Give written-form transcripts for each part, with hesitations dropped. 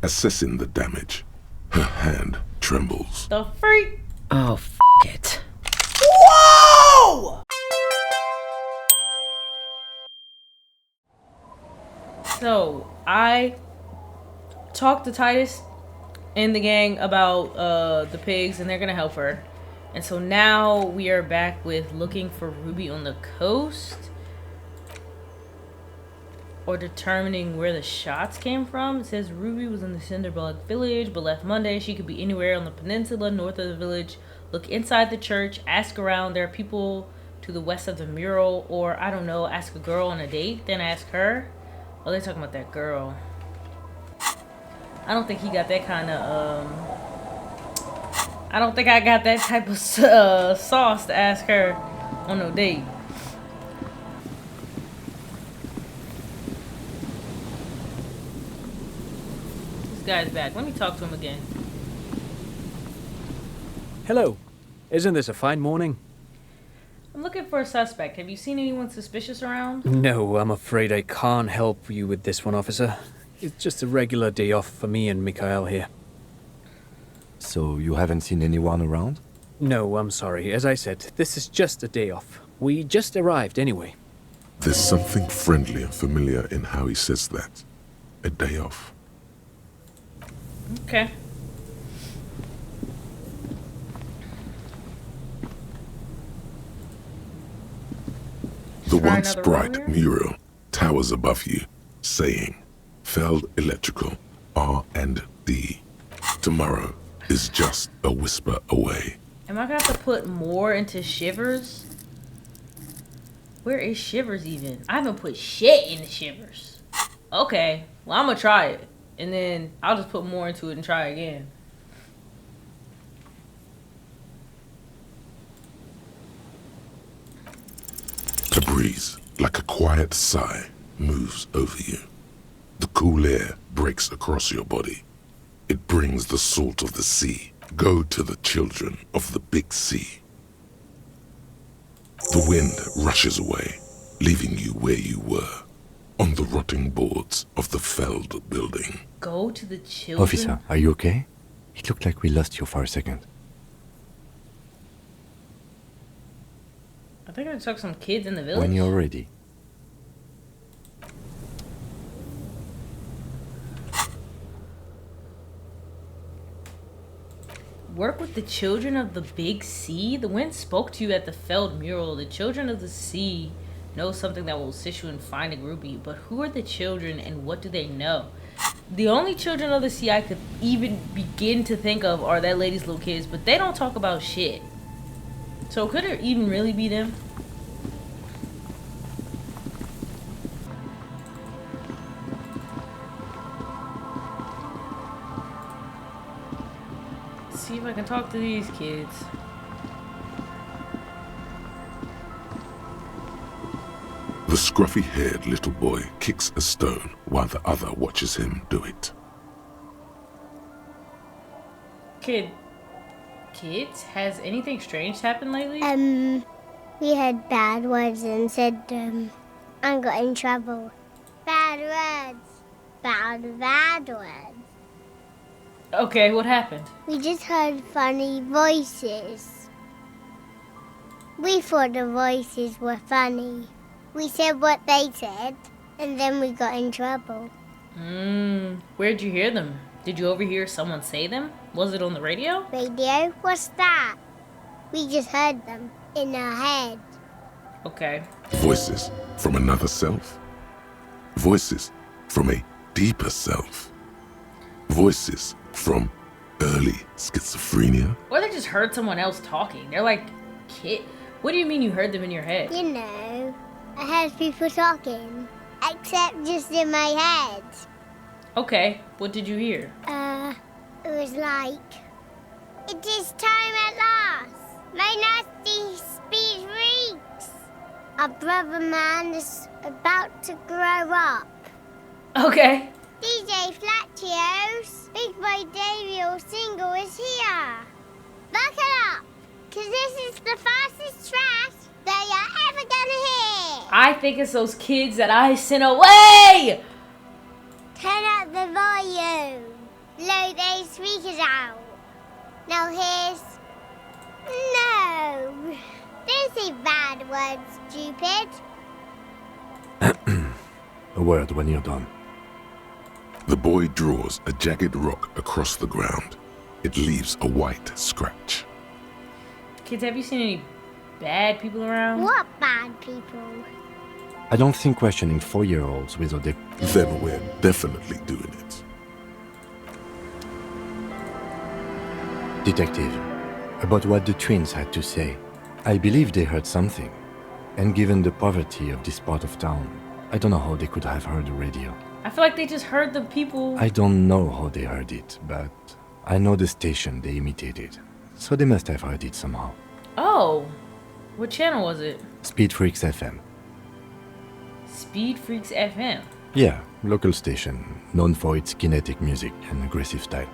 Assessing the damage, her hand trembles. The freak? Oh, it. Whoa! So, I talked to Titus and the gang about the pigs, and they're gonna help her. And so now we are back with looking for Ruby on the coast, or determining where the shots came from. It says Ruby was in the Cinderblock village but left Monday. She could be anywhere on the peninsula north of the village. Look inside the church, ask around. There are people to the west of the mural, or I don't know, ask a girl on a date, then ask her. Oh, they're talking about that girl. I don't think he got that kind of I don't think I got that type of sauce to ask her on no date. This guy's back. Let me talk to him again. Hello. Isn't this a fine morning? I'm looking for a suspect. Have you seen anyone suspicious around? No, I'm afraid I can't help you with this one, officer. It's just a regular day off for me and Mikhail here. So you haven't seen anyone around? No, I'm sorry. As I said, this is just a day off. We just arrived anyway. There's something friendly and familiar in how he says that. A day off. Okay. The Try once another bright room here? mural towers above you, saying, Feld Electrical, R&D. Tomorrow is just a whisper away. Am I gonna have to put more into Shivers? Where is Shivers even? I haven't put shit into Shivers. Okay, well I'm gonna try it. And then I'll just put more into it and try again. The breeze, like a quiet sigh, moves over you. The cool air breaks across your body. It brings the salt of the sea. Go to the children of the big sea. The wind rushes away, leaving you where you were, on the rotting boards of the Feld building. Go to the children. Officer, are you okay? It looked like we lost you for a second. I think I took some kids in the village. When you're ready. Work with the children of the big sea? The wind spoke to you at the Feld mural. The children of the sea know something that will assist you in finding Ruby. But who are the children and what do they know? The only children of the sea I could even begin to think of are that lady's little kids, but they don't talk about shit. So could it even really be them? See if I can talk to these kids. The scruffy-haired little boy kicks a stone while the other watches him do it. Kids, has anything strange happened lately? We had bad words and said, I got in trouble. Bad words. Bad words. Okay, what happened? We just heard funny voices. We thought the voices were funny. We said what they said, and then we got in trouble. Where'd you hear them? Did you overhear someone say them? Was it on the radio? Radio? What's that? We just heard them in our head. Okay. Voices from another self. Voices from a deeper self. Voices from early schizophrenia. Or they just heard someone else talking. They're like, kid. What do you mean you heard them in your head? You know, I heard people talking, except just in my head. Okay, what did you hear? It was like, it is time at last. My nasty speech reeks. Our brother man is about to grow up. Okay. DJ Flattios, Big Boy Davey single is here. Back it up, cause this is the fastest track that you're ever gonna hear. I think it's those kids that I sent away! Turn up the volume. speakers out. Now here's... No! Don't say bad words, stupid. A word when you're done. The boy draws a jagged rock across the ground. It leaves a white scratch. Kids, have you seen any bad people around? What bad people? I don't think questioning 4-year-olds without their... Then we're definitely doing it. Detective, about what the twins had to say. I believe they heard something. And given the poverty of this part of town, I don't know how they could have heard the radio. I feel like they just heard the people. I don't know how they heard it, but I know the station they imitated. So they must have heard it somehow. Oh, what channel was it? Speed Freaks FM. Speed Freaks FM. Yeah, local station, known for its kinetic music and aggressive style.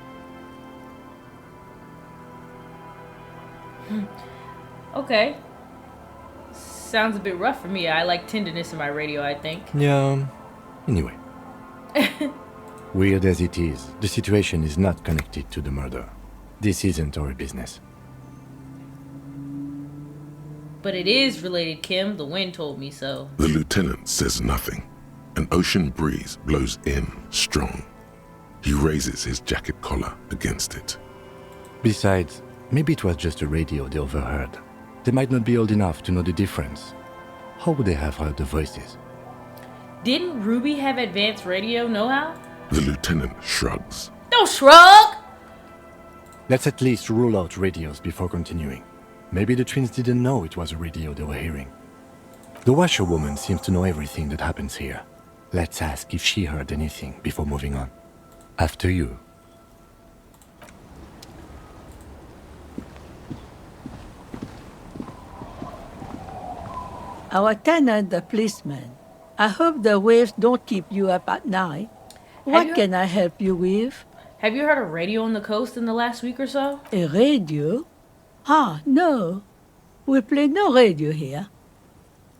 Okay. Sounds a bit rough for me. I like tenderness in my radio, I think. Yeah, anyway. Weird as it is, the situation is not connected to the murder. This isn't our business. But it is related, Kim. The wind told me so. The lieutenant says nothing. An ocean breeze blows in strong. He raises his jacket collar against it. Besides, maybe it was just a radio they overheard. They might not be old enough to know the difference. How would they have heard the voices? Didn't Ruby have advanced radio know-how? The lieutenant shrugs. Don't shrug! Let's at least rule out radios before continuing. Maybe the twins didn't know it was a radio they were hearing. The washerwoman seems to know everything that happens here. Let's ask if she heard anything before moving on. After you. Our tenant, the policeman. I hope the waves don't keep you up at night. What can I help you with? Have you heard a radio on the coast in the last week or so? A radio? Ah, no. We play no radio here.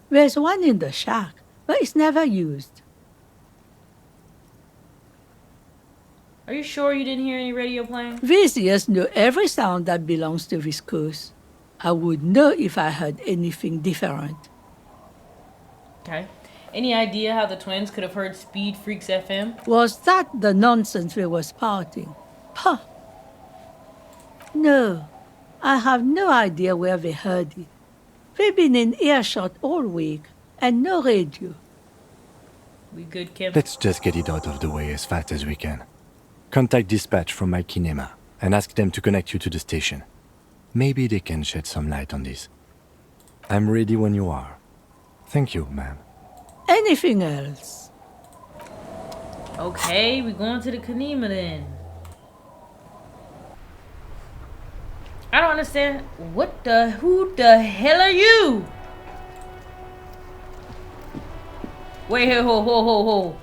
There's one in the shack, but it's never used. Are you sure you didn't hear any radio playing? These ears know every sound that belongs to this coast. I would know if I heard anything different. Okay. Any idea how the twins could have heard Speed Freaks FM? Was that the nonsense they were spouting? Huh. No, I have no idea where they heard it. They've been in earshot all week, and no radio. We good, Kim? Let's just get it out of the way as fast as we can. Contact dispatch from my kinema and ask them to connect you to the station. Maybe they can shed some light on this. I'm ready when you are. Thank you, ma'am. Anything else? Okay, we going to the Kanema then. I don't understand. Who the hell are you? Wait here, ho.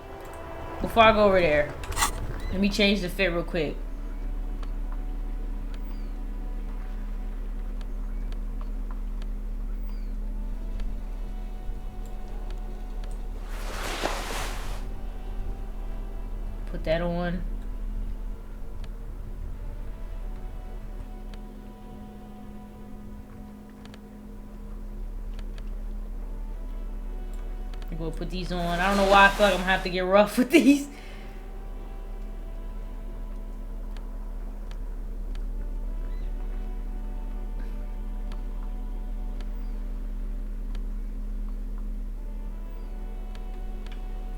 Before I go over there, let me change the fit real quick. Put that on. I'm gonna put these on. I don't know why I feel like I'm gonna have to get rough with these.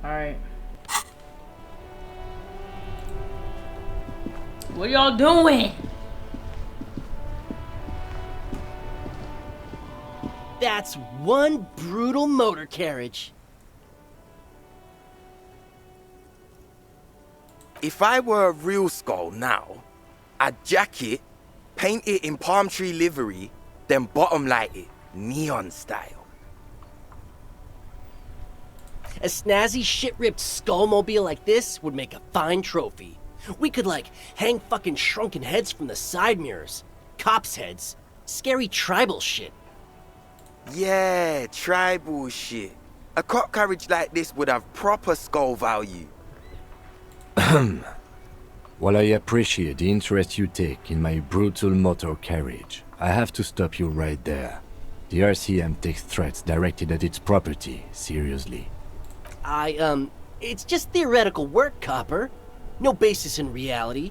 Alright. What y'all doing? That's one brutal motor carriage. If I were a real skull now, I'd jack it, paint it in palm tree livery, then bottom light it, neon style. A snazzy shit-ripped skullmobile like this would make a fine trophy. We could, like, hang fucking shrunken heads from the side mirrors. Cops' heads. Scary tribal shit. Yeah, tribal shit. A cop carriage like this would have proper skull value. While I appreciate the interest you take in my brutal motor carriage, I have to stop you right there. The RCM takes threats directed at its property seriously. It's just theoretical work, Copper. No basis in reality.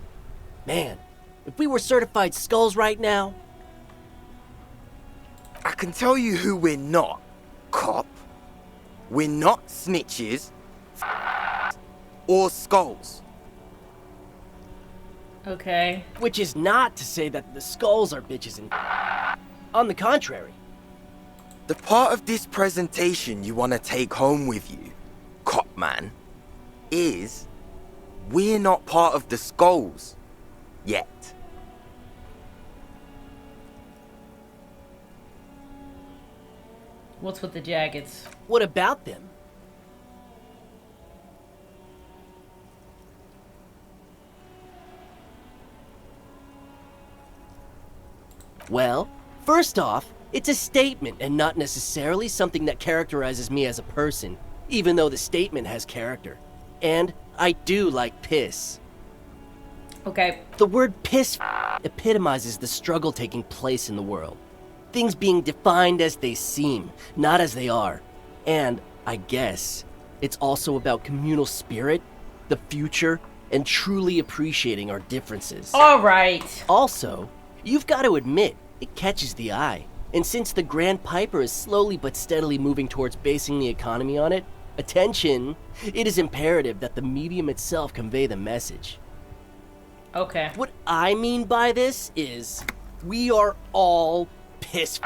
Man, if we were certified skulls right now... I can tell you who we're not, cop. We're not snitches or skulls. Okay. Which is not to say that the skulls are bitches and... On the contrary. The part of this presentation you want to take home with you, cop man, is we're not part of the skulls yet. What's with the jackets? What about them? Well, first off, it's a statement and not necessarily something that characterizes me as a person, even though the statement has character. And I do like piss. Okay. The word piss epitomizes the struggle taking place in the world. Things being defined as they seem, not as they are. And, I guess, it's also about communal spirit, the future, and truly appreciating our differences. Alright. Also, you've got to admit, it catches the eye. And since the Grand Piper is slowly but steadily moving towards basing the economy on it, attention, it is imperative that the medium itself convey the message. Okay. What I mean by this is, we are all pissed,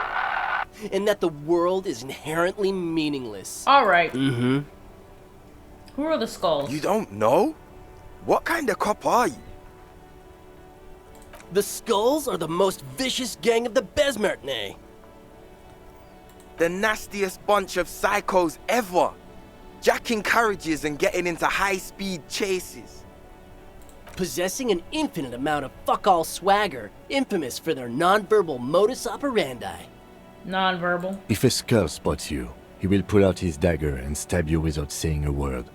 and that the world is inherently meaningless. Alright. Mm-hmm. Who are the skulls? You don't know? What kind of cop are you? The Skulls are the most vicious gang of the Besmertne. The nastiest bunch of psychos ever. Jacking carriages and getting into high-speed chases. Possessing an infinite amount of fuck-all swagger, infamous for their non-verbal modus operandi. Non-verbal. If a skull spots you, he will pull out his dagger and stab you without saying a word.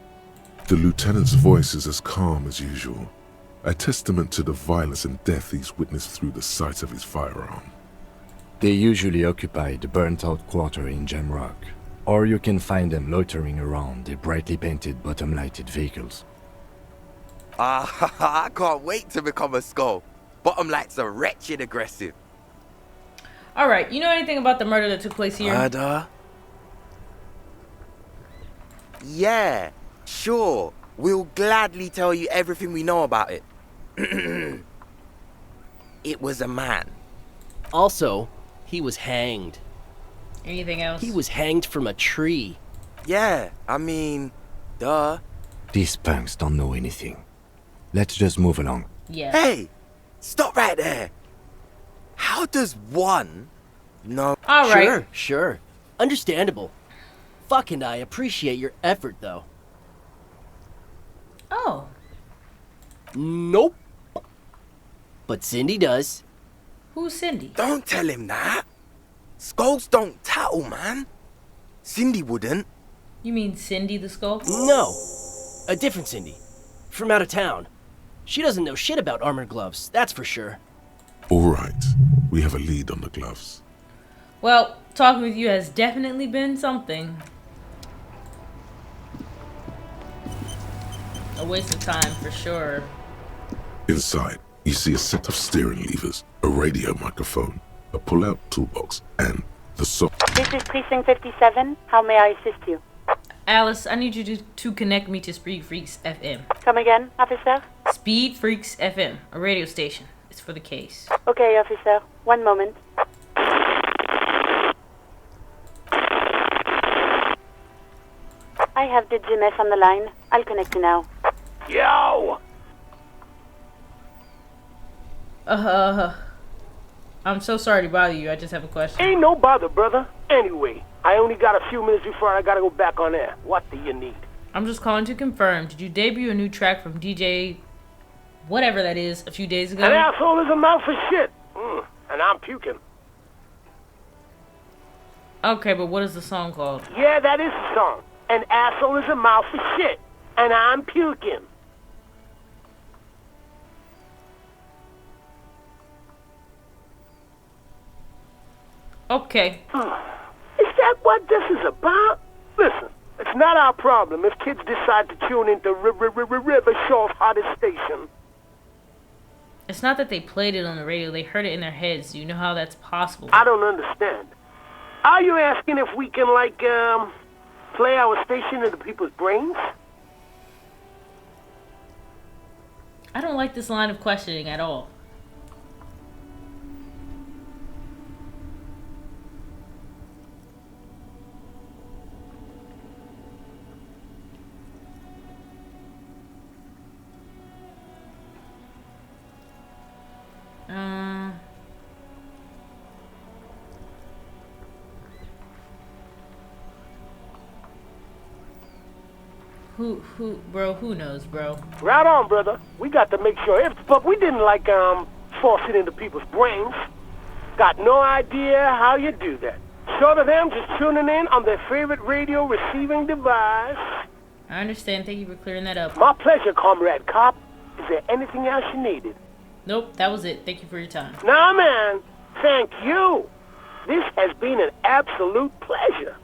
The lieutenant's voice is as calm as usual, a testament to the violence and death he's witnessed through the sight of his firearm. They usually occupy the burnt-out quarter in Jamrock, or you can find them loitering around their brightly painted bottom-lighted vehicles. I can't wait to become a skull. Bottom lights are wretched aggressive. Alright, you know anything about the murder that took place here? Murder? Yeah, sure. We'll gladly tell you everything we know about it. It was a man. Also, he was hanged. Anything else? He was hanged from a tree. Yeah, I mean, duh. These punks don't know anything. Let's just move along. Yeah. Hey, stop right there. How does one know? Alright. Sure. Understandable. Fuck, and I appreciate your effort, though. Oh. Nope. But Cindy does. Who's Cindy? Don't tell him that. Skulls don't tattle, man. Cindy wouldn't. You mean Cindy the Skull? No. A different Cindy. From out of town. She doesn't know shit about armored gloves, that's for sure. All right, we have a lead on the gloves. Well, talking with you has definitely been something. A waste of time, for sure. Inside, you see a set of steering levers, a radio microphone, a pull-out toolbox, and the This is Precinct 57. How may I assist you? Alice, I need you to connect me to Speed Freaks FM. Come again, officer? Speed Freaks FM, a radio station. It's for the case. Okay, officer. One moment. I have the GMS on the line. I'll connect you now. Yo! I'm so sorry to bother you. I just have a question. Ain't no bother, brother. Anyway, I only got a few minutes before I gotta go back on air. What do you need? I'm just calling to confirm. Did you debut a new track from DJ, whatever that is, a few days ago? An asshole is a mouth for shit. And I'm puking. Okay, but what is the song called? Yeah, that is the song. An asshole is a mouth for shit. And I'm puking. Okay. Is that what this is about? Listen, it's not our problem if kids decide to tune into River Shaw's hottest station. It's not that they played it on the radio. They heard it in their heads. Do you know how that's possible? I don't understand. Are you asking if we can, like, play our station into people's brains? I don't like this line of questioning at all. Who knows, bro? Right on, brother. We got to make sure. But we didn't, like, force it into people's brains. Got no idea how you do that. Short of them just tuning in on their favorite radio receiving device. I understand. Thank you for clearing that up. My pleasure, Comrade Cop. Is there anything else you needed? Nope, that was it. Thank you for your time. Nah, man. Thank you. This has been an absolute pleasure.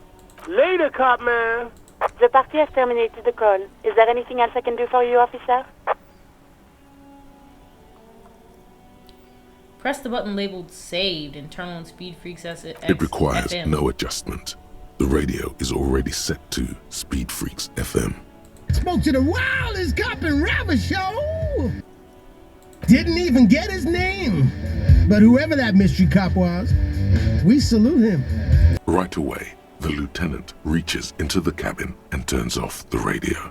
Later, Cop man. The party has terminated the call. Is there anything else I can do for you, officer? Press the button labeled saved and turn on Speed Freaks X. It requires FM. no adjustment. The radio is already set to Speed Freaks FM. Spoke to the wildest cop and rapper show. Didn't even get his name. But whoever that mystery cop was, we salute him. Right away, the lieutenant reaches into the cabin and turns off the radio.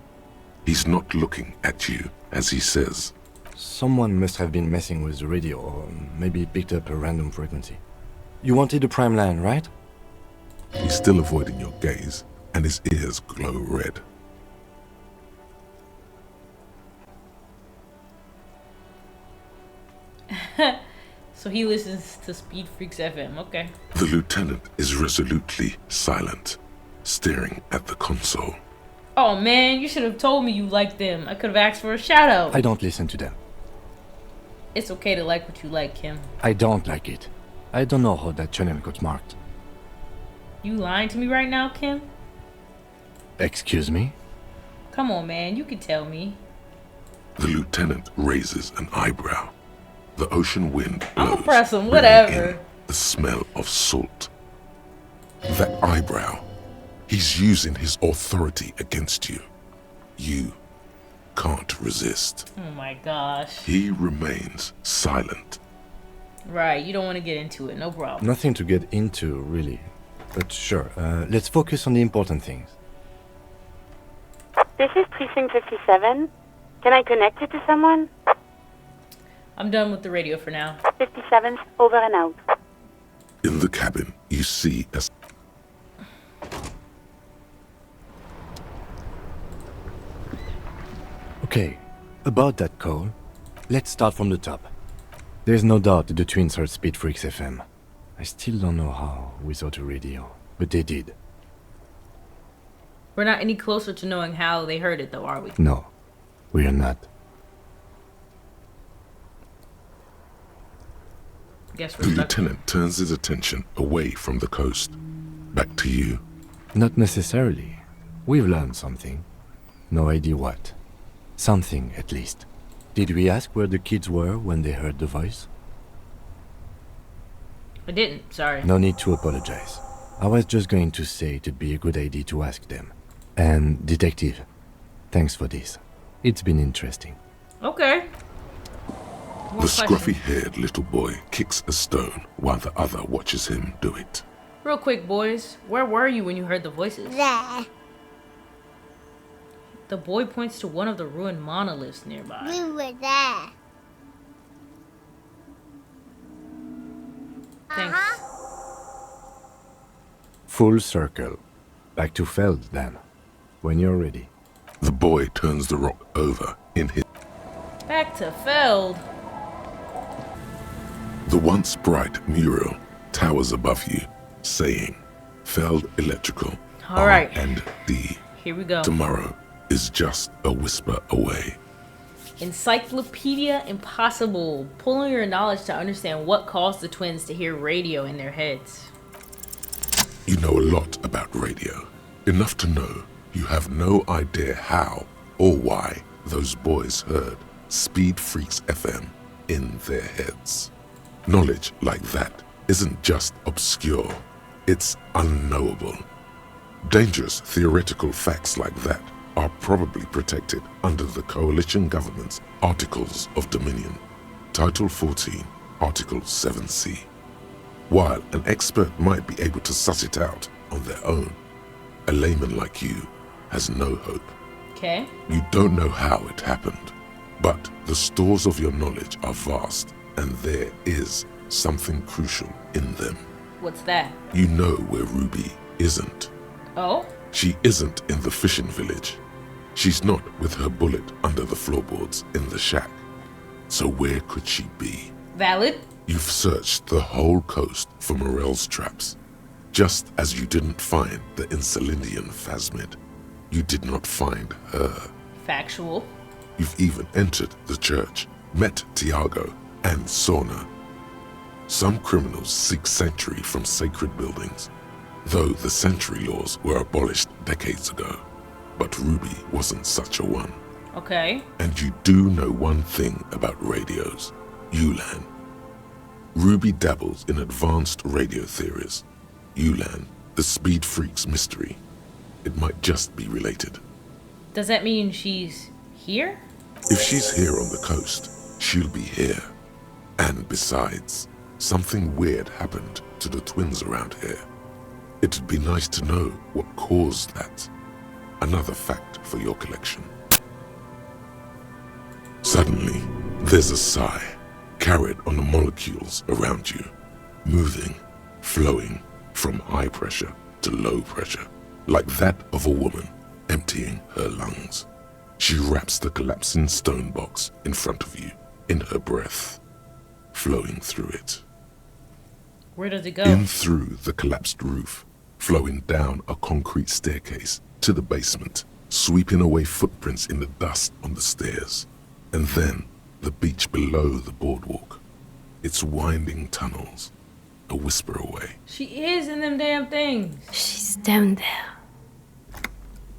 He's not looking at you as he says, Someone must have been messing with the radio, or maybe picked up a random frequency. You wanted a prime line, right? He's still avoiding your gaze, and his ears glow red. So he listens to Speed Freaks FM. Okay. The lieutenant is resolutely silent, staring at the console. Oh man, you should have told me you liked them. I could have asked for a shout out. I don't listen to them. It's okay to like what you like, Kim. I don't like it. I don't know how that channel got marked. You lying to me right now, Kim? Excuse me? Come on, man. You can tell me. The lieutenant raises an eyebrow. The ocean wind I'ma blows, press him, bringing whatever. in the smell of salt. That eyebrow. He's using his authority against you. You can't resist. Oh my gosh. He remains silent. Right, you don't want to get into it. No problem. Nothing to get into, really. But sure, let's focus on the important things. This is Precinct 57. Can I connect you to someone? I'm done with the radio for now. 57's over and out. In the cabin, you see a... Okay, about that call, let's start from the top. There's no doubt that the twins heard Speed Freaks FM. I still don't know how without a radio, but they did. We're not any closer to knowing how they heard it, though, are we? No, we are not. Guess The we're stuck. lieutenant turns his attention away from the coast. Back to you. Not necessarily. We've learned something. No idea what. Something, at least. Did we ask where the kids were when they heard the voice? I didn't, sorry. No need to apologize. I was just going to say it'd be a good idea to ask them. And, Detective, thanks for this. It's been interesting. Okay. More The questions. scruffy-haired little boy kicks a stone while the other watches him do it. Real quick, boys. Where were you when you heard the voices? There. The boy points to one of the ruined monoliths nearby. We were there. Thanks. Full circle. Back to Feld, then. When you're ready. The boy turns the rock over in his... Back to Feld. The once bright mural towers above you, saying, Feld Electrical, All right. R&D. Here we go. Tomorrow is just a whisper away. Encyclopedia Impossible. Pulling your knowledge to understand what caused the twins to hear radio in their heads. You know a lot about radio. Enough to know you have no idea how or why those boys heard Speed Freaks FM in their heads. Knowledge like that isn't just obscure, it's unknowable. Dangerous theoretical facts like that are probably protected under the coalition government's Articles of Dominion, Title 14, Article 7C. While an expert might be able to suss it out on their own, a layman like you has no hope. Okay. You don't know how it happened, but the stores of your knowledge are vast, and there is something crucial in them. What's that? You know where Ruby isn't. Oh? She isn't in the fishing village. She's not with her bullet under the floorboards in the shack. So where could she be? Valid. You've searched the whole coast for Morel's traps. Just as you didn't find the Insulindian phasmid, you did not find her. Factual. You've even entered the church, met Tiago and Sorna. Some criminals seek sanctuary from sacred buildings, though the sanctuary laws were abolished decades ago. But Ruby wasn't such a one. Okay. And you do know one thing about radios, Ulan. Ruby dabbles in advanced radio theories. Ulan, the Speed Freaks mystery. It might just be related. Does that mean she's here? If she's here on the coast, she'll be here. And besides, something weird happened to the twins around here. It'd be nice to know what caused that. Another fact for your collection. Suddenly, there's a sigh, carried on the molecules around you, moving, flowing from high pressure to low pressure, like that of a woman emptying her lungs. She wraps the collapsing stone box in front of you in her breath, flowing through it. Where does it go? In through the collapsed roof, flowing down a concrete staircase to the basement, sweeping away footprints in the dust on the stairs, and then the beach below the boardwalk. Its winding tunnels, a whisper away. She is in them damn things. She's down there.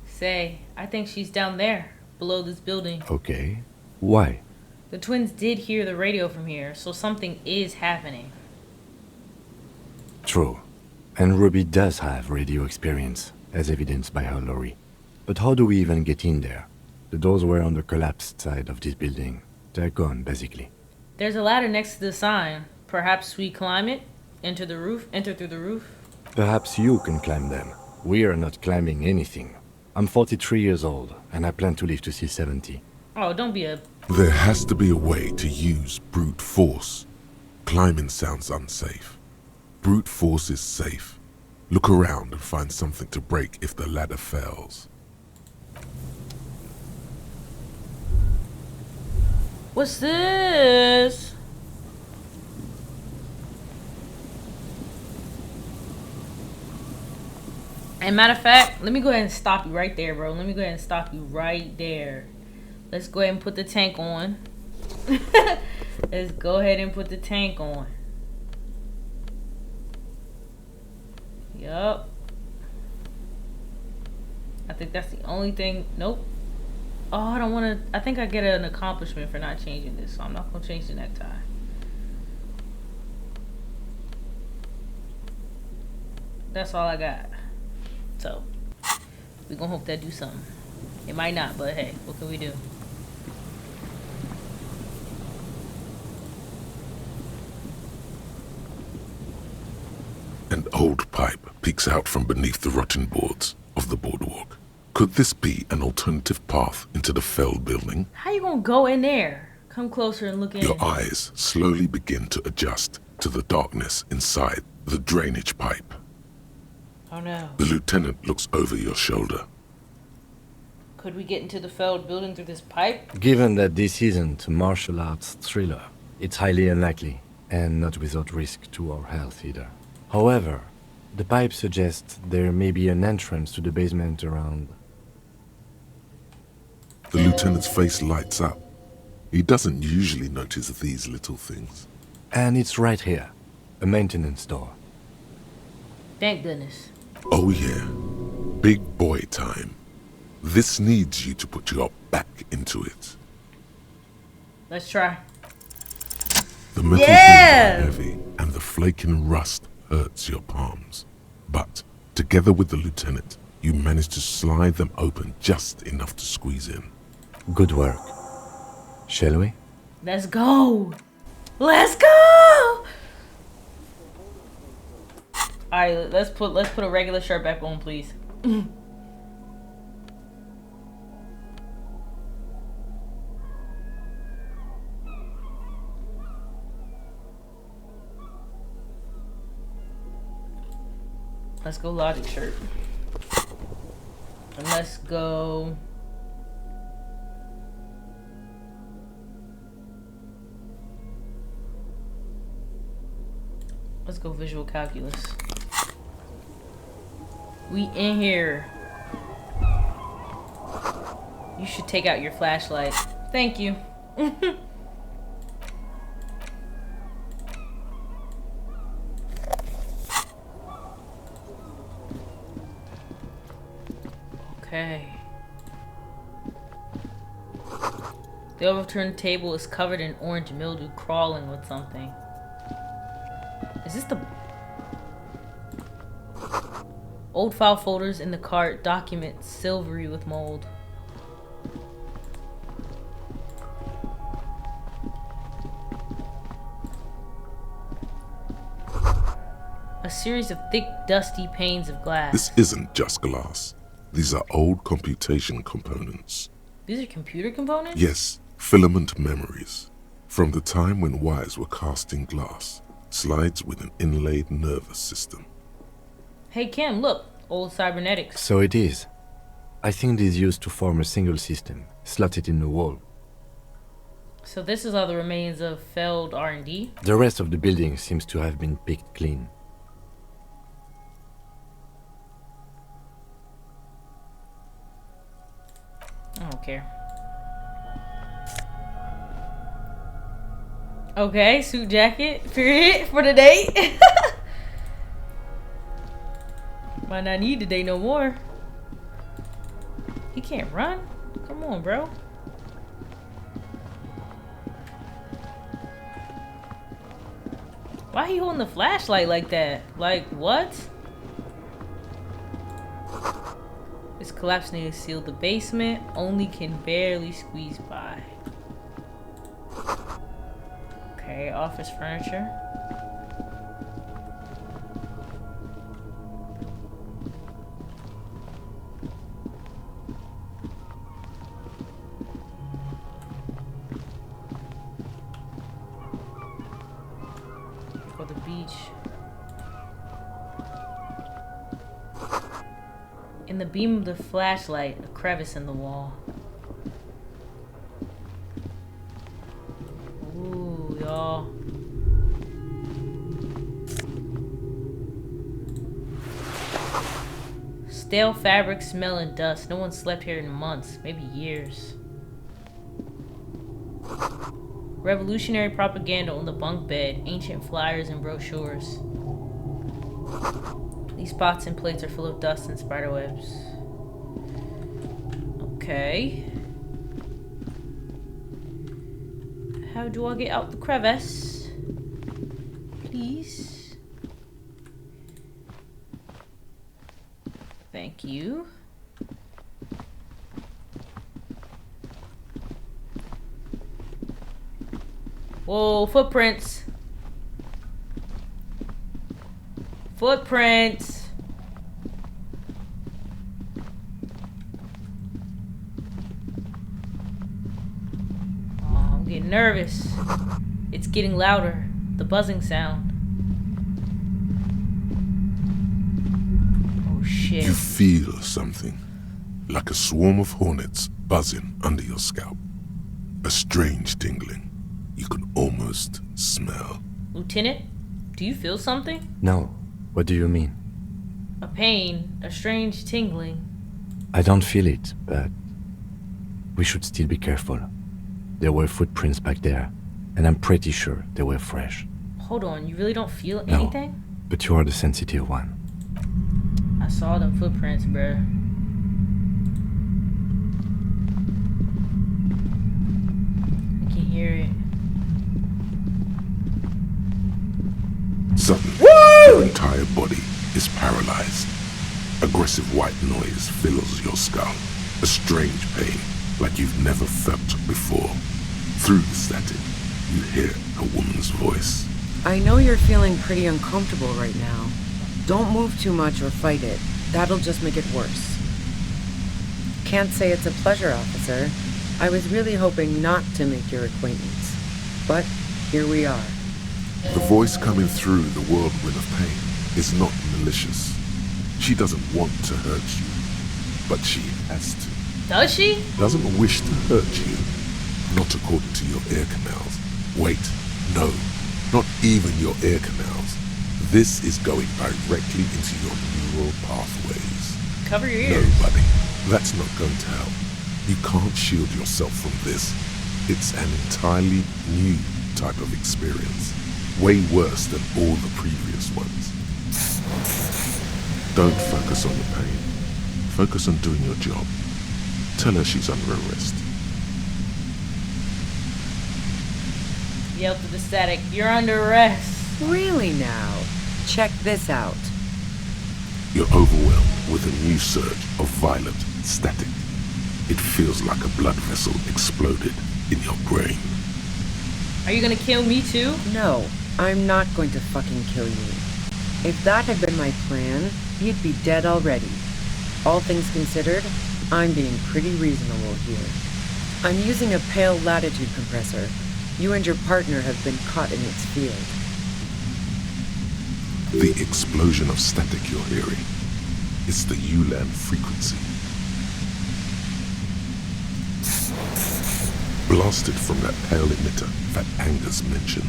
Say, I think she's down there, below this building. Okay. Why? The twins did hear the radio from here, so something is happening. True. And Ruby does have radio experience, as evidenced by her lorry. But how do we even get in there? The doors were on the collapsed side of this building. They're gone, basically. There's a ladder next to the sign. Perhaps we climb it? Enter through the roof? Perhaps you can climb them. We are not climbing anything. I'm 43 years old, and I plan to live to see 70. Oh, don't be a... There has to be a way to use brute force. Climbing sounds unsafe. Brute force is safe. Look around and find something to break if the ladder fails. What's this? And matter of fact, let me go ahead and stop you right there, bro. Let me go ahead and stop you right there. Let's go ahead and put the tank on. Let's go ahead and put the tank on. Yup. I think that's the only thing. Nope. Oh, I don't want to. I think I get an accomplishment for not changing this, so I'm not going to change the necktie. That's all I got. So, we're going to hope that do something. It might not, but hey, what can we do? An old pipe peeks out from beneath the rotten boards of the boardwalk. Could this be an alternative path into the felled building? How you gonna go in there? Come closer and look in. Your eyes slowly begin to adjust to the darkness inside the drainage pipe. Oh no. The lieutenant looks over your shoulder. Could we get into the felled building through this pipe? Given that this isn't a martial arts thriller, it's highly unlikely, and not without risk to our health either. However, the pipe suggests there may be an entrance to the basement around. The lieutenant's face lights up. He doesn't usually notice these little things. And it's right here, a maintenance door. Thank goodness. Oh yeah, big boy time. This needs you to put your back into it. Let's try. The metal Yeah! beams are heavy, and the flaking rust hurts your palms. But together with the lieutenant, you manage to slide them open just enough to squeeze in. Good work. Shall we? Let's go. Let's go. All right, let's put a regular shirt back on, please. Let's go Logic shirt. And let's go. Let's go Visual Calculus. We in here. You should take out your flashlight. Thank you. Okay. The overturned table is covered in orange mildew crawling with something. Is this the... Old file folders in the cart, documents silvery with mold. A series of thick, dusty panes of glass. This isn't just glass. These are old computation components. These are computer components? Yes, filament memories. From the time when wires were cast in glass, slides with an inlaid nervous system. Hey Kim, look. Old cybernetics. So it is. I think it is used to form a single system, slotted in the wall. So this is all the remains of failed R&D? The rest of the building seems to have been picked clean. I don't care. Okay, suit jacket, period, for the date. Might not need the day no more. He can't run? Come on, bro. Why he holding the flashlight like that? Like, what? This collapse nearly sealed the basement. Only can barely squeeze by. Okay, office furniture. For the beach. In the beam of the flashlight, a crevice in the wall. Ooh, y'all. Stale fabric, smell, and dust. No one slept here in months, maybe years. Revolutionary propaganda on the bunk bed, ancient flyers and brochures. These pots and plates are full of dust and spiderwebs. Okay. How do I get out the crevice? Please. Thank you. Whoa, footprints. Footprints. Oh, I'm getting nervous. It's getting louder. The buzzing sound. Oh shit. You feel something, like a swarm of hornets buzzing under your scalp. A strange tingling. You can almost smell. Lieutenant, do you feel something? No. What do you mean? A pain, a strange tingling. I don't feel it, but we should still be careful. There were footprints back there, and I'm pretty sure they were fresh. Hold on, you really don't feel No, anything? but you are the sensitive one. I saw them footprints, bruh. I can hear it. Suddenly, your entire body is paralyzed. Aggressive white noise fills your skull. A strange pain, like you've never felt before. Through the static, you hear a woman's voice. I know you're feeling pretty uncomfortable right now. Don't move too much or fight it. That'll just make it worse. Can't say it's a pleasure, officer. I was really hoping not to make your acquaintance. But here we are. The voice coming through the whirlwind of pain is not malicious. She doesn't want to hurt you, but she has to. Does she? Doesn't wish to hurt you. Not according to your ear canals. Wait, no, not even your ear canals. This is going directly into your neural pathways. Cover your ears. No, buddy, that's not going to help. You can't shield yourself from this. It's an entirely new type of experience. Way worse than all the previous ones. Don't focus on the pain. Focus on doing your job. Tell her she's under arrest. Yell through the static. You're under arrest. Really now? Check this out. You're overwhelmed with a new surge of violent static. It feels like a blood vessel exploded in your brain. Are you gonna kill me too? No, I'm not going to fucking kill you. If that had been my plan, you'd be dead already. All things considered, I'm being pretty reasonable here. I'm using a pale latitude compressor. You and your partner have been caught in its field. The explosion of static you're hearing, it's the ULAN frequency. Blasted from that pale emitter that Angus mentioned.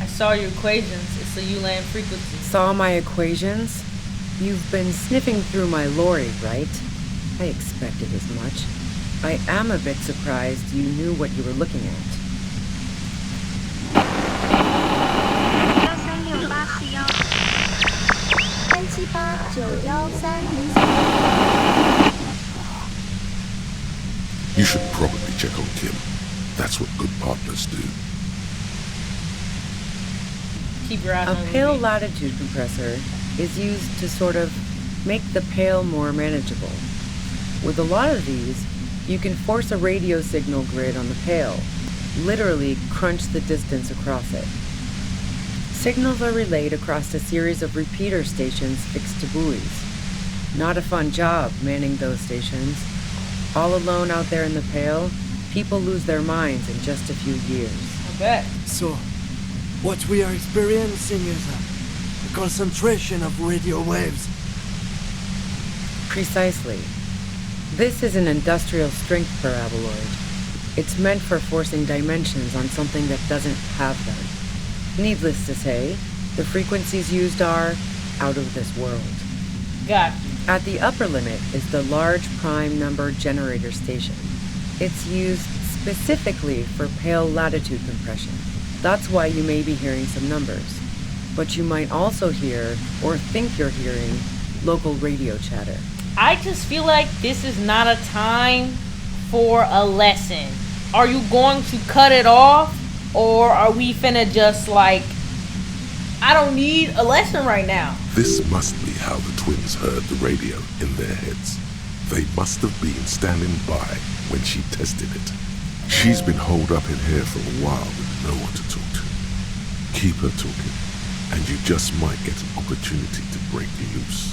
I saw your equations. It's the ULAN frequency. Saw my equations? You've been sniffing through my lorry, right? I expected as much. I am a bit surprised you knew what you were looking at. You should probably check on Kim. That's what good partners do. Keep your eyes on A the pale movie. latitude compressor is used to sort of make the pale more manageable. With a lot of these, you can force a radio signal grid on the pale, literally crunch the distance across it. Signals are relayed across a series of repeater stations fixed to buoys. Not a fun job manning those stations. All alone out there in the pale, people lose their minds in just a few years. I bet. So, what we are experiencing is a concentration of radio waves. Precisely. This is an industrial strength paraboloid. It's meant for forcing dimensions on something that doesn't have them. Needless to say, the frequencies used are out of this world. Got you. At the upper limit is the large prime number generator station. It's used specifically for pale latitude compression. That's why you may be hearing some numbers. But you might also hear, or think you're hearing, local radio chatter. I just feel like this is not a time for a lesson. Are you going to cut it off? Or are we finna just like, I don't need a lesson right now. This must be how the twins heard the radio in their heads. They must have been standing by when she tested it. She's been holed up in here for a while with no one to talk to. Keep her talking, and you just might get an opportunity to break loose.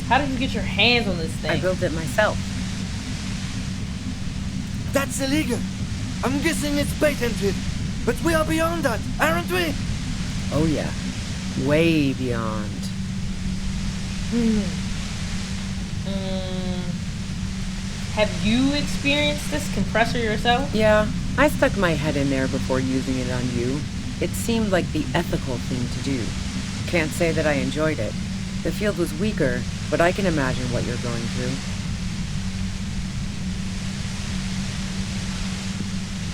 How did you get your hands on this thing? I built it myself. That's illegal. I'm guessing it's patented. But we are beyond that, aren't we? Oh yeah. Way beyond. Have you experienced this compressor yourself? Yeah, I stuck my head in there before using it on you. It seemed like the ethical thing to do. Can't say that I enjoyed it. The field was weaker, but I can imagine what you're going through.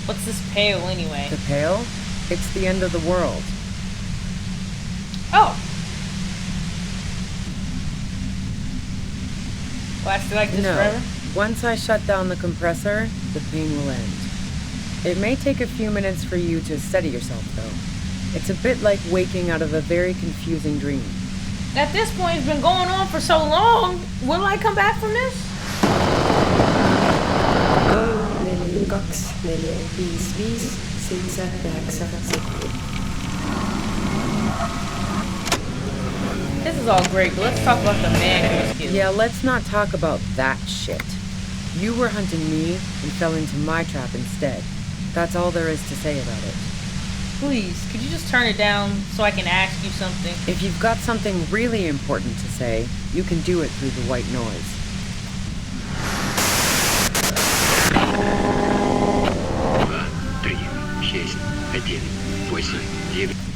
What's this pail anyway? The pail? It's the end of the world. Oh. Lasted like this forever? Once I shut down the compressor, the pain will end. It may take a few minutes for you to steady yourself, though. It's a bit like waking out of a very confusing dream. At this point, it's been going on for so long. Will I come back from this? This is all great, but let's talk about the man who was Yeah, let's not talk about that shit. You were hunting me and fell into my trap instead. That's all there is to say about it. Please, could you just turn it down so I can ask you something? If you've got something really important to say, you can do it through the white noise.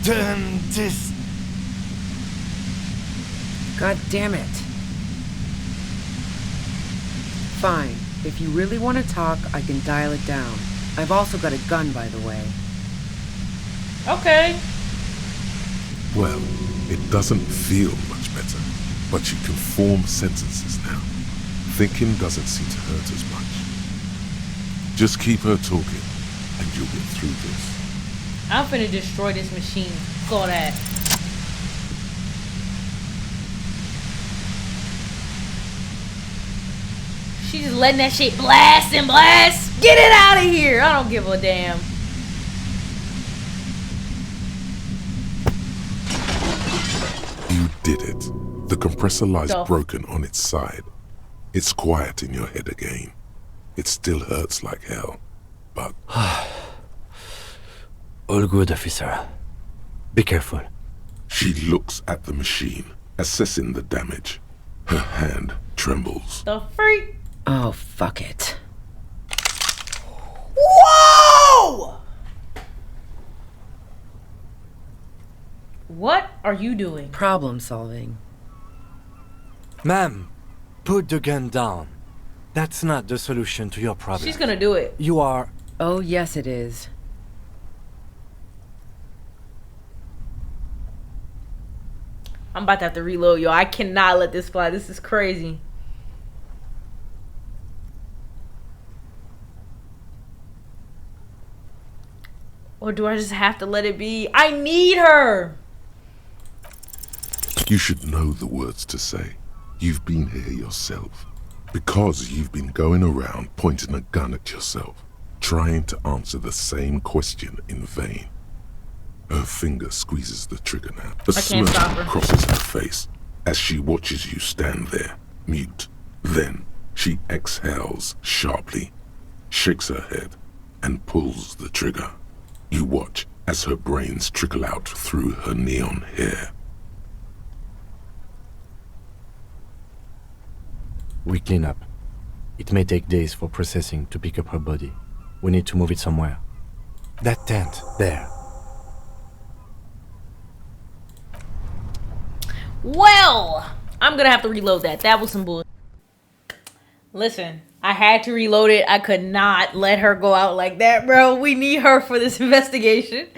Damn this! God damn it. Fine. If you really want to talk, I can dial it down. I've also got a gun, by the way. Okay. Well, it doesn't feel much better, but you can form sentences now. Thinking doesn't seem to hurt as much. Just keep her talking, and you'll get through this. I'm finna destroy this machine. Go that. She just letting that shit blast and blast. Get it out of here. I don't give a damn. You did it. The compressor lies broken on its side. It's quiet in your head again. It still hurts like hell, but... All good, officer. Be careful. She looks at the machine, assessing the damage. Her hand trembles. The freak? Oh, fuck it. Whoa! What are you doing? Problem solving. Ma'am, put the gun down. That's not the solution to your problem. She's gonna do it. You are... Oh, yes it is. I'm about to have to reload, yo. I cannot let this fly. This is crazy. Or do I just have to let it be? I need her! You should know the words to say. You've been here yourself. Because you've been going around pointing a gun at yourself, trying to answer the same question in vain. Her finger squeezes the trigger now. A smirk crosses her face as she watches you stand there, mute. Then she exhales sharply, shakes her head, and pulls the trigger. You watch as her brains trickle out through her neon hair. We clean up. It may take days for processing to pick up her body. We need to move it somewhere. That tent, there. Well, I'm gonna have to reload that. That was some bull. Listen, I had to reload it. I could not let her go out like that, bro. We need her for this investigation.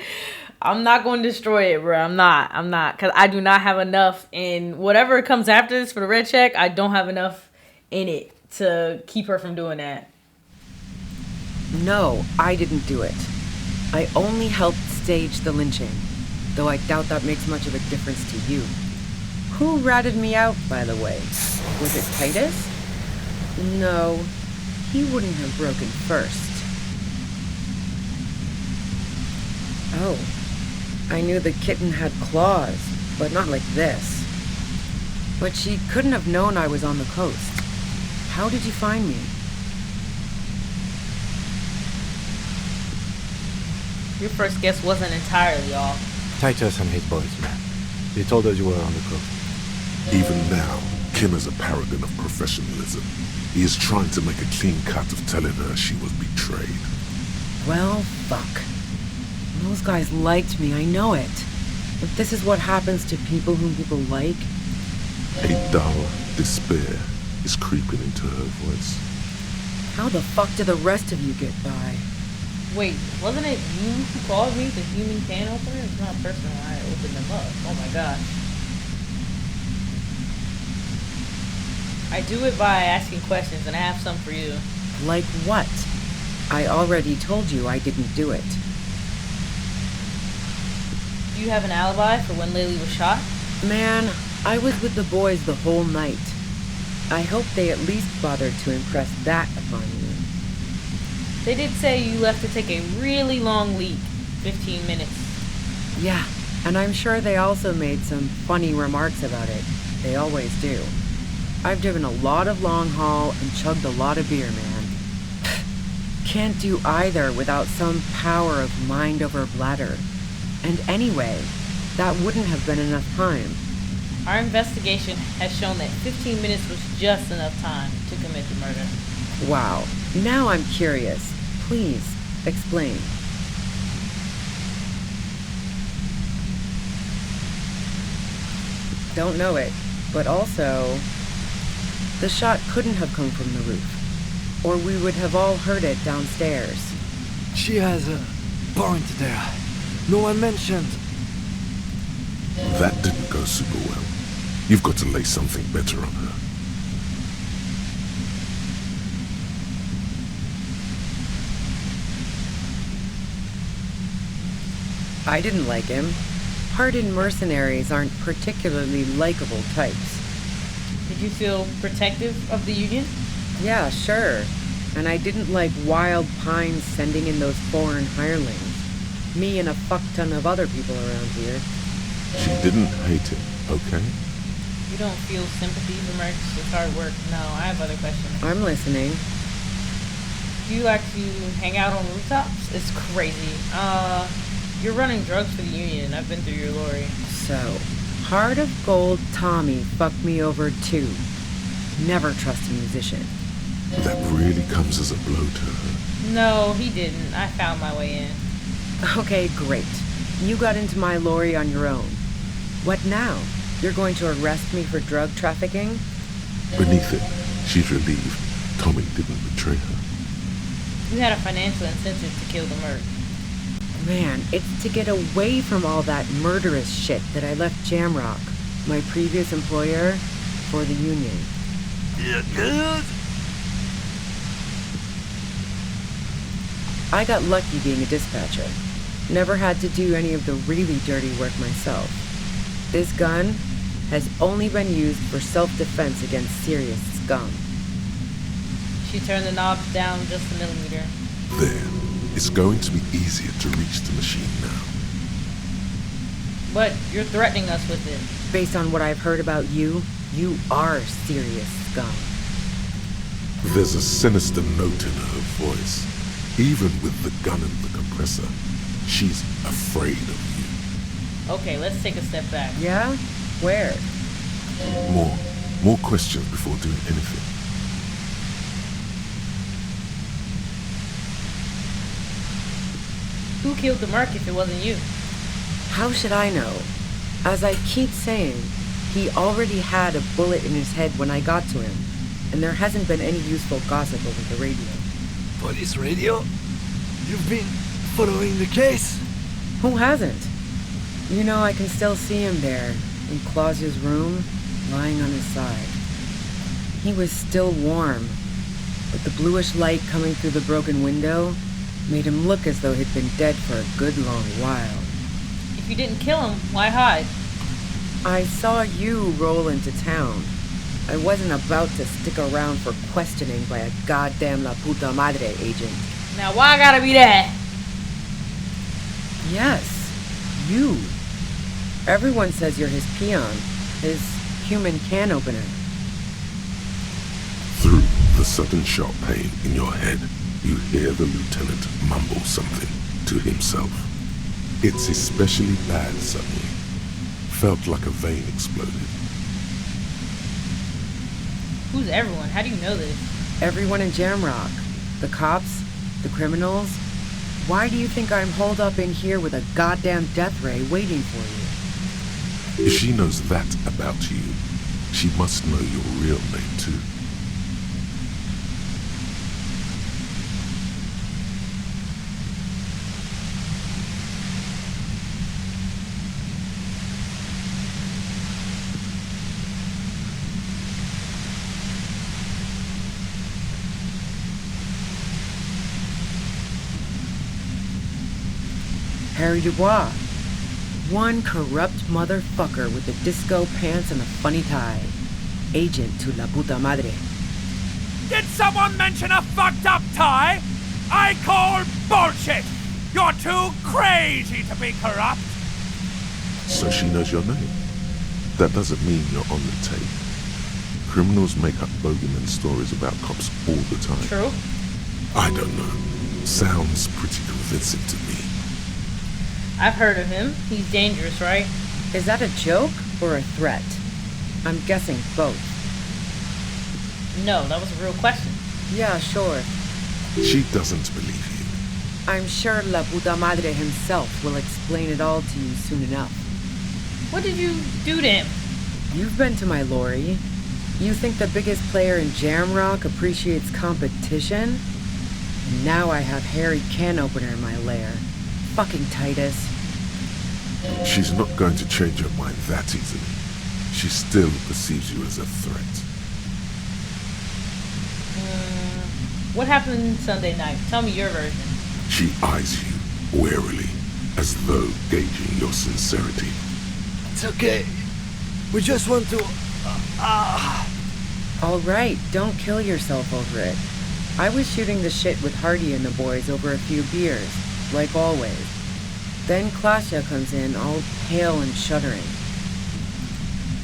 I'm not going to destroy it, bro. I'm not. Because I do not have enough in whatever comes after this for the red check. I don't have enough in it to keep her from doing that. No, I didn't do it. I only helped stage the lynching, though I doubt that makes much of a difference to you. Who ratted me out, by the way? Was it Titus? No, he wouldn't have broken first. Oh, I knew the kitten had claws, but not like this. But she couldn't have known I was on the coast. How did you find me? Your first guess wasn't entirely off. Titus and his boys, man. They told us you were on the coast. Even now, Kim is a paragon of professionalism. He is trying to make a clean cut of telling her she was betrayed. Well, fuck. Those guys liked me, I know it. If this is what happens to people whom people like... A dull despair is creeping into her voice. How the fuck do the rest of you get by? Wait, wasn't it you who called me the human can opener? It's not personal. I opened them up. Oh my god. I do it by asking questions, and I have some for you. Like what? I already told you I didn't do it. Do you have an alibi for when Lily was shot? Man, I was with the boys the whole night. I hope they at least bothered to impress that upon you. They did say you left to take a really long leak. 15 minutes. Yeah, and I'm sure they also made some funny remarks about it. They always do. I've driven a lot of long haul and chugged a lot of beer, man. Can't do either without some power of mind over bladder. And anyway, that wouldn't have been enough time. Our investigation has shown that 15 minutes was just enough time to commit the murder. Wow. Now I'm curious. Please, explain. Don't know it, but also, the shot couldn't have come from the roof, or we would have all heard it downstairs. She has a point there. No one mentioned. That didn't go super well. You've got to lay something better on her. I didn't like him. Hardened mercenaries aren't particularly likable types. Did you feel protective of the Union? Yeah, sure. And I didn't like Wild Pines sending in those foreign hirelings. Me and a fuck ton of other people around here. She didn't hate him, okay? You don't feel sympathy for Mercs? It's hard work. No, I have other questions. I'm listening. Do you like to hang out on rooftops? It's crazy. You're running drugs for the Union. I've been through your lorry. So, Heart of Gold Tommy fucked me over too. Never trust a musician. That really comes as a blow to her. No, he didn't. I found my way in. Okay, great. You got into my lorry on your own. What now? You're going to arrest me for drug trafficking? Beneath it, she's relieved Tommy didn't betray her. You had a financial incentive to kill the Merc. Man, it's to get away from all that murderous shit that I left Jamrock, my previous employer, for the Union. Yeah, good. I got lucky being a dispatcher. Never had to do any of the really dirty work myself. This gun has only been used for self-defense against serious scum. She turned the knob down just a millimeter. There. It's going to be easier to reach the machine now. But you're threatening us with it. Based on what I've heard about you, you are serious scum. There's a sinister note in her voice. Even with the gun and the compressor, she's afraid of you. Okay, let's take a step back. Yeah? Where? More questions before doing anything. Who killed the Merc if it wasn't you? How should I know? As I keep saying, he already had a bullet in his head when I got to him, and there hasn't been any useful gossip over the radio. Police radio? You've been following the case? Who hasn't? You know, I can still see him there, in Clausia's room, lying on his side. He was still warm, but the bluish light coming through the broken window made him look as though he'd been dead for a good long while. If you didn't kill him, why hide? I saw you roll into town. I wasn't about to stick around for questioning by a goddamn La Puta Madre agent. Now why I gotta be that? Yes, you. Everyone says you're his peon, his human can opener. Through the sudden sharp pain in your head, you hear the lieutenant mumble something to himself. It's especially bad suddenly. Felt like a vein exploded. Who's everyone? How do you know this? Everyone in Jamrock. The cops, the criminals. Why do you think I'm holed up in here with a goddamn death ray waiting for you? If she knows that about you, she must know your real name too. Harry Dubois. One corrupt motherfucker with the disco pants and a funny tie. Agent to la puta madre. Did someone mention a fucked up tie? I call bullshit! You're too crazy to be corrupt! So she knows your name. That doesn't mean you're on the tape. Criminals make up bogeyman stories about cops all the time. True. I don't know. Sounds pretty convincing to me. I've heard of him. He's dangerous, right? Is that a joke or a threat? I'm guessing both. No, that was a real question. Yeah, sure. She doesn't believe you. I'm sure La Puta Madre himself will explain it all to you soon enough. What did you do to him? You've been to my lorry. You think the biggest player in Jamrock appreciates competition? And now I have Harry Can Opener in my lair. Fucking Titus. She's not going to change her mind that easily. She still perceives you as a threat. What happened Sunday night? Tell me your version. She eyes you warily, as though gauging your sincerity. It's okay. We just want to... All right, don't kill yourself over it. I was shooting the shit with Hardy and the boys over a few beers, like always. Then Klasha comes in, all pale and shuddering.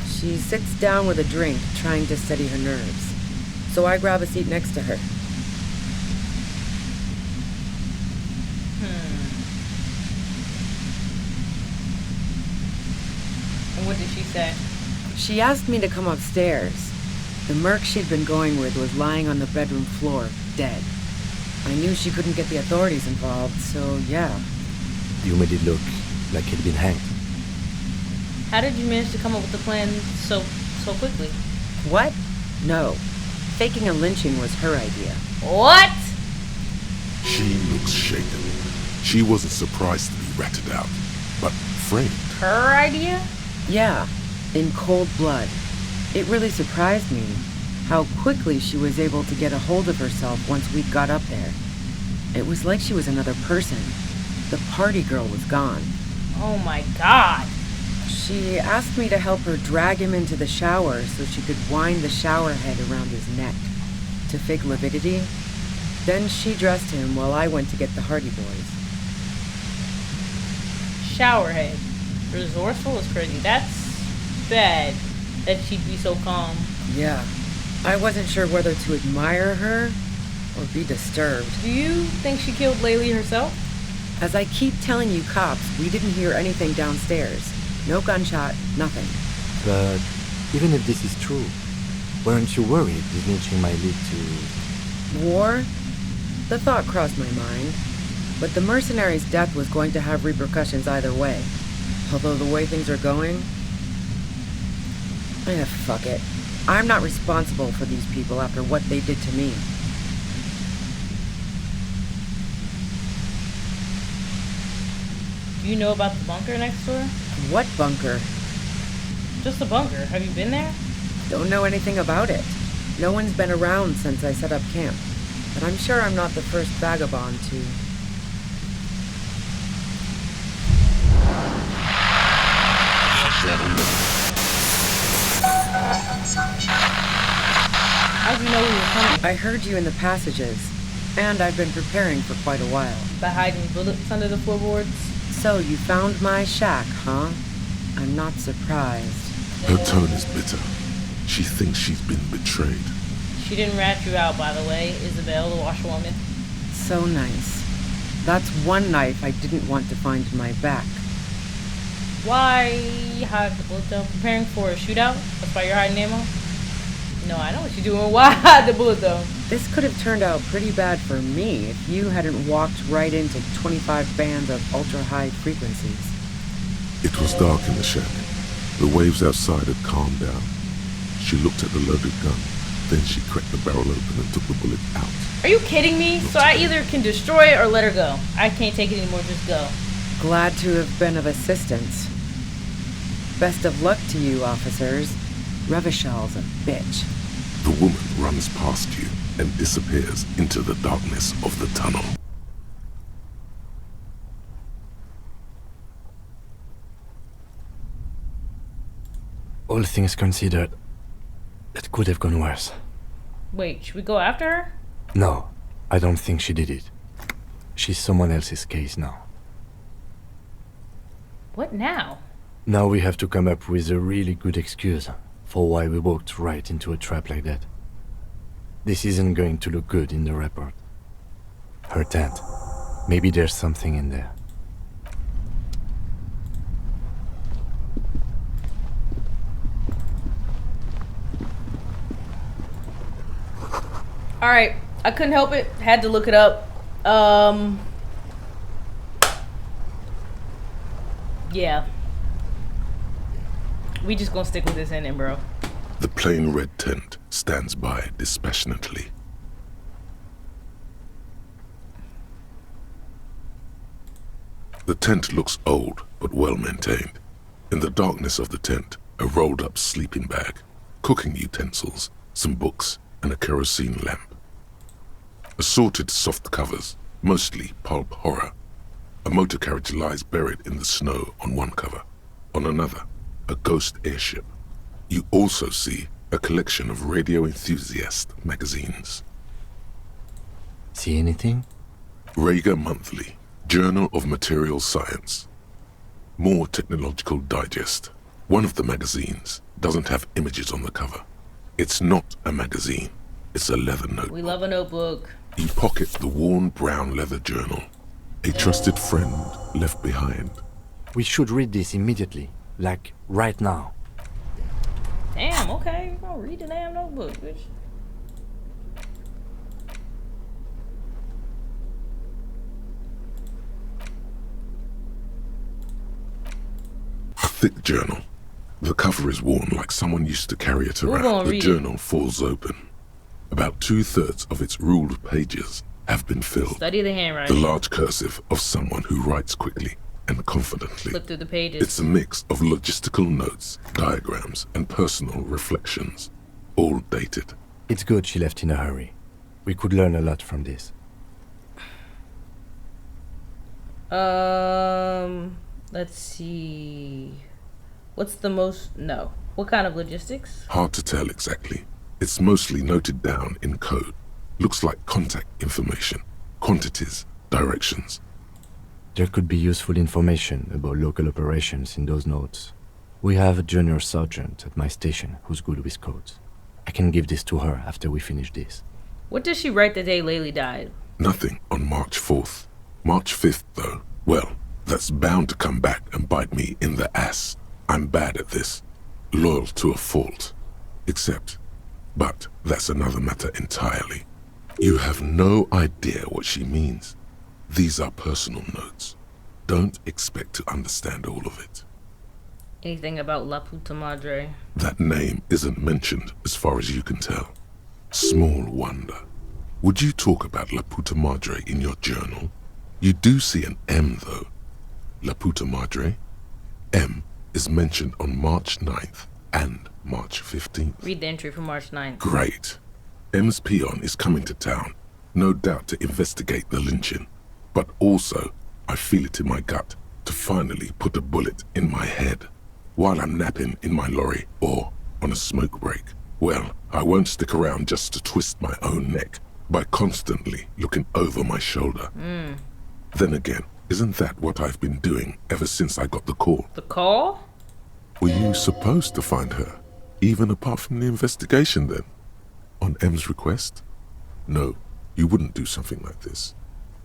She sits down with a drink, trying to steady her nerves. So I grab a seat next to her. And what did she say? She asked me to come upstairs. The merc she'd been going with was lying on the bedroom floor, dead. I knew she couldn't get the authorities involved, so yeah. You made it look like he'd been hanged. How did you manage to come up with the plan so quickly? What? No. Faking a lynching was her idea. What? She looks shaken. She wasn't surprised to be ratted out, but framed. Her idea? Yeah, in cold blood. It really surprised me how quickly she was able to get a hold of herself once we got up there. It was like she was another person. The party girl was gone. Oh my god. She asked me to help her drag him into the shower so she could wind the shower head around his neck to fake lividity. Then she dressed him while I went to get the Hardy Boys. Showerhead. Resourceful is crazy. That's bad that she'd be so calm. Yeah. I wasn't sure whether to admire her or be disturbed. Do you think she killed Laylee herself? As I keep telling you cops, we didn't hear anything downstairs. No gunshot, nothing. But even if this is true, weren't you worried this lynching might lead to... War? The thought crossed my mind. But the mercenary's death was going to have repercussions either way. Although the way things are going... fuck it. I'm not responsible for these people after what they did to me. Do you know about the bunker next door? What bunker? Just a bunker. Have you been there? Don't know anything about it. No one's been around since I set up camp. But I'm sure I'm not the first vagabond to... How'd you know we were coming? I heard you in the passages, and I've been preparing for quite a while. By hiding bullets under the floorboards? So you found my shack, huh? I'm not surprised. Her tone is bitter. She thinks she's been betrayed. She didn't rat you out, by the way, Isabel, the washerwoman. So nice. That's one knife I didn't want to find in my back. Why hide the bullet though? Preparing for a shootout? That's why you're hiding ammo? No, I know what you're doing. Why hide the bullet though? This could have turned out pretty bad for me if you hadn't walked right into 25 bands of ultra-high frequencies. It was dark in the shack. The waves outside had calmed down. She looked at the loaded gun. Then she cracked the barrel open and took the bullet out. Are you kidding me? So I either can destroy it or let her go. I can't take it anymore, just go. Glad to have been of assistance. Best of luck to you, officers. Revishal's a bitch. The woman runs past you and disappears into the darkness of the tunnel. All things considered, it could have gone worse. Wait, should we go after her? No, I don't think she did it. She's someone else's case now. What now? Now we have to come up with a really good excuse for why we walked right into a trap like that. This isn't going to look good in the report. Her tent. Maybe there's something in there. Alright, I couldn't help it. Had to look it up. Yeah. We just gonna stick with this ending, bro. The plain red tent stands by dispassionately. The tent looks old, but well maintained. In the darkness of the tent, a rolled up sleeping bag, cooking utensils, some books, and a kerosene lamp. Assorted soft covers, mostly pulp horror. A motor carriage lies buried in the snow on one cover. On another, a ghost airship. You also see a collection of radio enthusiast magazines. See anything? Rager Monthly, Journal of Material Science. More Technological Digest. One of the magazines doesn't have images on the cover. It's not a magazine, it's a leather notebook. We love a notebook. You pocket the worn brown leather journal. A trusted friend left behind. We should read this immediately, like right now. Damn, okay, we're gonna read the damn notebook, bitch. A thick journal. The cover is worn like someone used to carry it around. The journal falls open. About 2/3 of its ruled pages have been filled. Study the handwriting. The large cursive of someone who writes quickly and confidently. Flip through the pages. It's a mix of logistical notes, diagrams, and personal reflections, all dated. It's good she left in a hurry. We could learn a lot from this. Let's see. What's the most... No. What kind of logistics? Hard to tell exactly. It's mostly noted down in code. Looks like contact information, quantities, directions. There could be useful information about local operations in those notes. We have a junior sergeant at my station who's good with codes. I can give this to her after we finish this. What did she write the day Laylee died? Nothing on March 4th. March 5th, though. Well, that's bound to come back and bite me in the ass. I'm bad at this. Loyal to a fault. But that's another matter entirely. You have no idea what she means. These are personal notes. Don't expect to understand all of it. Anything about La Puta Madre? That name isn't mentioned as far as you can tell. Small wonder. Would you talk about La Puta Madre in your journal? You do see an M, though. La Puta Madre. M is mentioned on March 9th and March 15th. Read the entry from March 9th. Great. M's peon is coming to town, no doubt to investigate the lynching. But also, I feel it in my gut to finally put a bullet in my head while I'm napping in my lorry or on a smoke break. Well, I won't stick around just to twist my own neck by constantly looking over my shoulder. Then again, isn't that what I've been doing ever since I got the call? The call? Were you supposed to find her, even apart from the investigation then? On M's request? No, you wouldn't do something like this.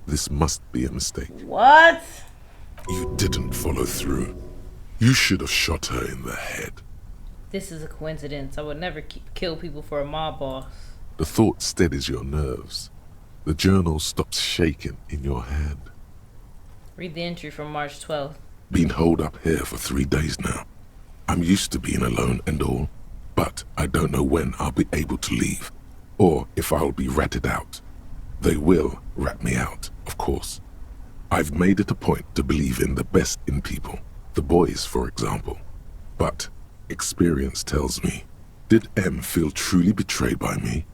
This must be a mistake. What? You didn't follow through. You should have shot her in the head. This is a coincidence. I would never kill people for a mob boss. The thought steadies your nerves. The journal stops shaking in your hand. Read the entry from March 12th. Been holed up here for 3 days now. I'm used to being alone and all, but I don't know when I'll be able to leave, or if I'll be ratted out. They will rat me out, of course. I've made it a point to believe in the best in people, the boys, for example. But experience tells me, did M feel truly betrayed by me?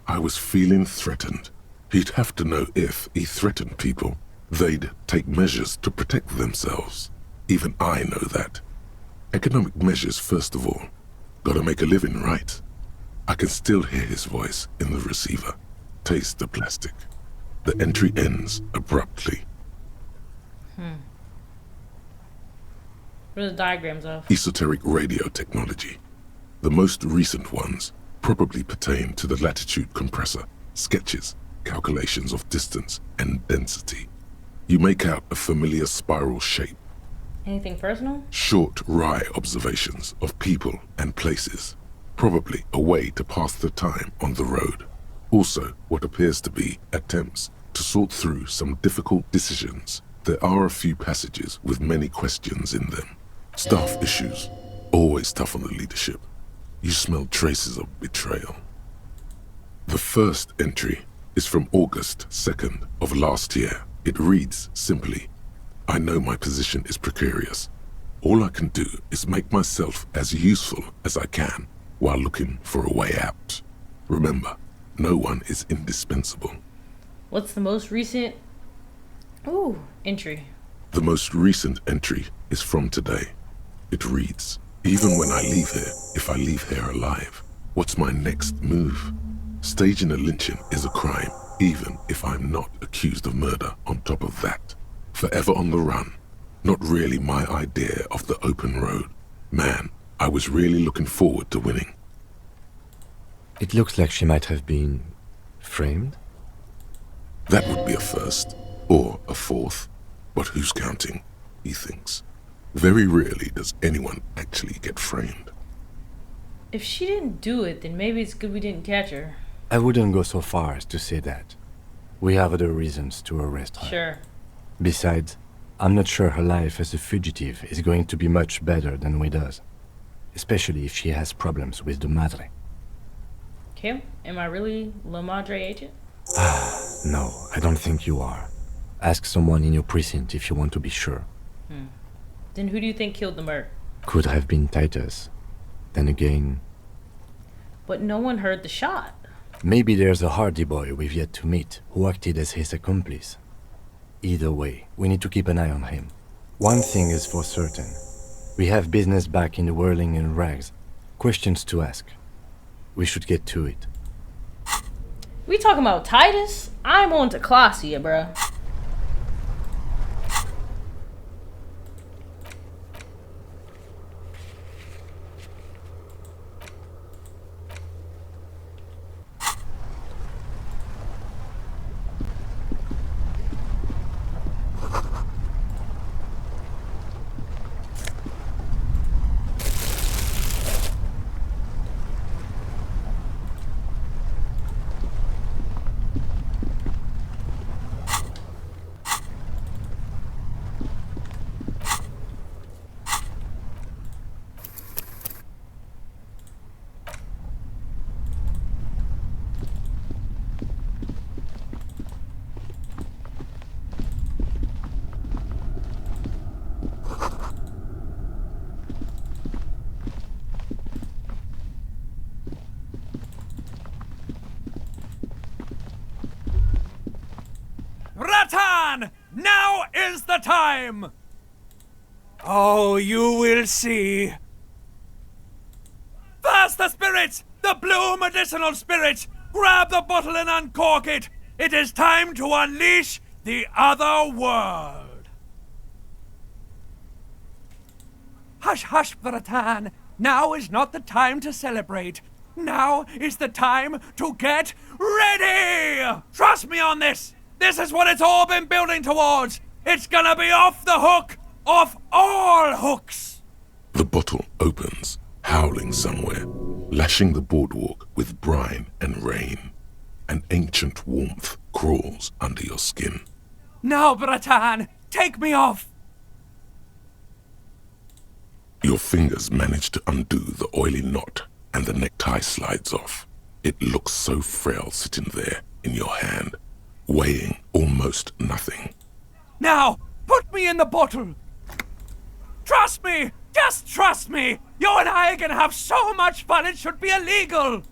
I was feeling threatened. He'd have to know if he threatened people, they'd take measures to protect themselves. Even I know that. Economic measures, first of all. Gotta make a living, right? I can still hear his voice in the receiver. Taste the plastic. The entry ends abruptly. What are the diagrams of? Esoteric radio technology. The most recent ones probably pertain to the latitude compressor, sketches, calculations of distance and density. You make out a familiar spiral shape. Anything personal? Short, wry observations of people and places. Probably a way to pass the time on the road. Also, what appears to be attempts to sort through some difficult decisions. There are a few passages with many questions in them. Staff issues. Always tough on the leadership. You smell traces of betrayal. The first entry is from August 2nd of last year. It reads simply, I know my position is precarious. All I can do is make myself as useful as I can while looking for a way out. Remember, no one is indispensable. What's the most recent entry? The most recent entry is from today. It reads, even when I leave here, if I leave here alive, what's my next move? Staging a lynching is a crime, even if I'm not accused of murder on top of that. Forever on the run. Not really my idea of the open road. Man, I was really looking forward to winning. It looks like she might have been framed. That would be a first, or a fourth. But who's counting, he thinks. Very rarely does anyone actually get framed. If she didn't do it, then maybe it's good we didn't catch her. I wouldn't go so far as to say that. We have other reasons to arrest her. Sure. Besides, I'm not sure her life as a fugitive is going to be much better than we does. Especially if she has problems with the Madre. Kim, am I really La Madre agent? No, I don't think you are. Ask someone in your precinct if you want to be sure. Then who do you think killed the Merc? Could have been Titus. Then again... But no one heard the shot. Maybe there's a Hardy boy we've yet to meet who acted as his accomplice. Either way, we need to keep an eye on him. One thing is for certain. We have business back in the whirling and rags. Questions to ask. We should get to it. We talking about Titus? I'm on to Clausia, bruh. Ratan! Now is the time! Oh, you will see. First the spirits! The blue medicinal spirits! Grab the bottle and uncork it! It is time to unleash the other world! Hush, hush, Ratan! Now is not the time to celebrate. Now is the time to get ready! Trust me on this! This is what it's all been building towards! It's gonna be off the hook! Off all hooks! The bottle opens, howling somewhere, lashing the boardwalk with brine and rain. An ancient warmth crawls under your skin. Now, Bratan, take me off! Your fingers manage to undo the oily knot, and the necktie slides off. It looks so frail sitting there in your hand, weighing almost nothing. Now, put me in the bottle! Trust me! Just trust me! You and I are gonna have so much fun it should be illegal!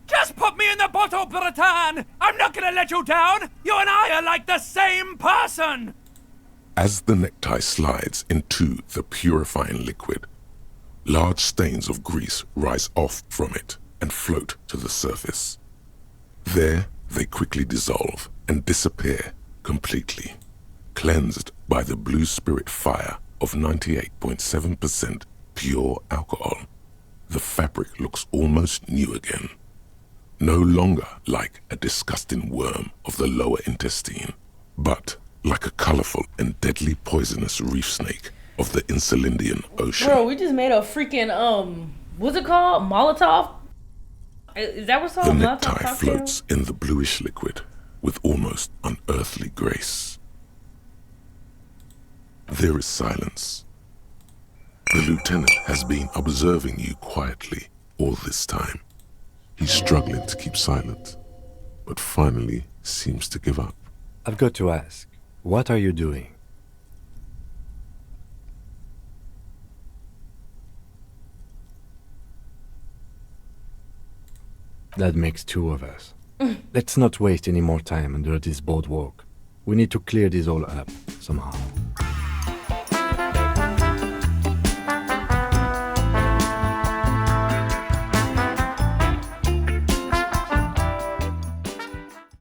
Just put me in the bottle, Bratan! I'm not gonna let you down! You and I are like the same person! As the necktie slides into the purifying liquid, Large stains of grease rise off from it and float to the surface. There, they quickly dissolve and disappear completely, cleansed by the blue spirit fire of 98.7% pure alcohol. The fabric looks almost new again, no longer like a disgusting worm of the lower intestine, but like a colorful and deadly poisonous reef snake of the Insulindian Ocean. Bro, we just made a freaking, what's it called? Molotov? Is that what's The called? Molotov necktie cocktail? floats in the bluish liquid with almost unearthly grace. There is silence. The lieutenant has been observing you quietly all this time. He's struggling to keep silent, but finally seems to give up. I've got to ask, what are you doing? That makes two of us. Let's not waste any more time under this boardwalk. We need to clear this all up somehow.